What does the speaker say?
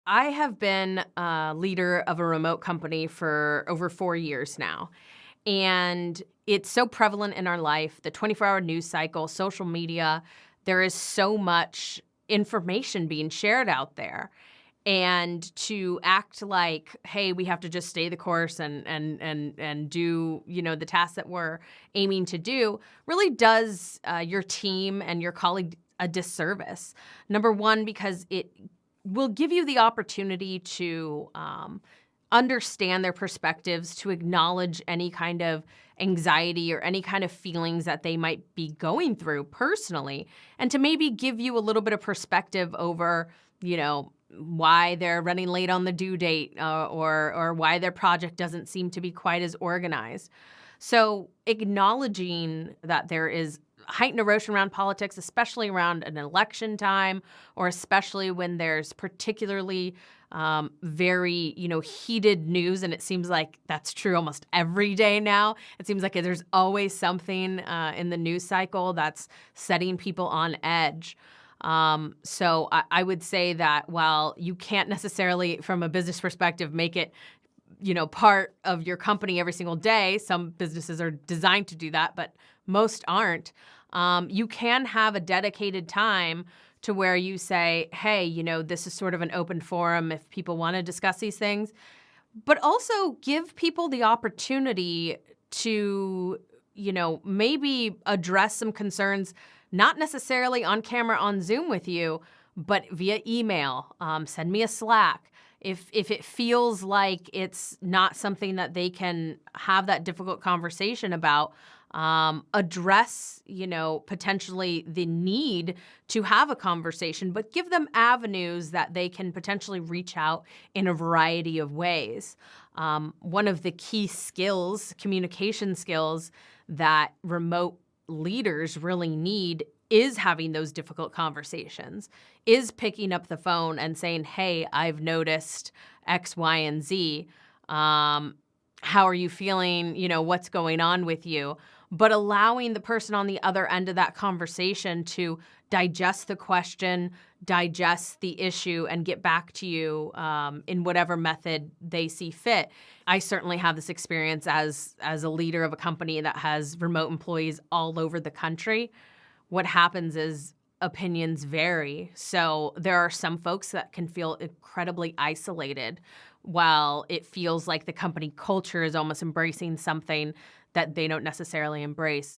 I have been a leader of a remote company for over 4 years now, and it's so prevalent in our life, the 24-hour news cycle, social media. There is so much information being shared out there, and to act like, "Hey, we have to just stay the course and do, the tasks that we're aiming to do," really does, your team and your colleague a disservice. Number 1, because it will give you the opportunity to understand their perspectives, to acknowledge any kind of anxiety or any kind of feelings that they might be going through personally, and to maybe give you a little bit of perspective over, why they're running late on the due date, or why their project doesn't seem to be quite as organized. So acknowledging that there is heightened erosion around politics, especially around an election time, or especially when there's particularly very, heated news. And it seems like that's true almost every day now. It seems like there's always something in the news cycle that's setting people on edge. So I would say that while you can't necessarily, from a business perspective, make it part of your company every single day. Some businesses are designed to do that, but most aren't. You can have a dedicated time to where you say, hey, this is sort of an open forum if people want to discuss these things, but also give people the opportunity to, maybe address some concerns, not necessarily on camera on Zoom with you, but via email. Send me a Slack. If it feels like it's not something that they can have that difficult conversation about, address, potentially the need to have a conversation, but give them avenues that they can potentially reach out in a variety of ways. One of the key skills, communication skills that remote leaders really need is having those difficult conversations, is picking up the phone and saying, hey, I've noticed X, Y, and Z. How are you feeling? What's going on with you? But allowing the person on the other end of that conversation to digest the question, digest the issue, and get back to you in whatever method they see fit. I certainly have this experience as a leader of a company that has remote employees all over the country. What happens is opinions vary. So there are some folks that can feel incredibly isolated, while it feels like the company culture is almost embracing something that they don't necessarily embrace.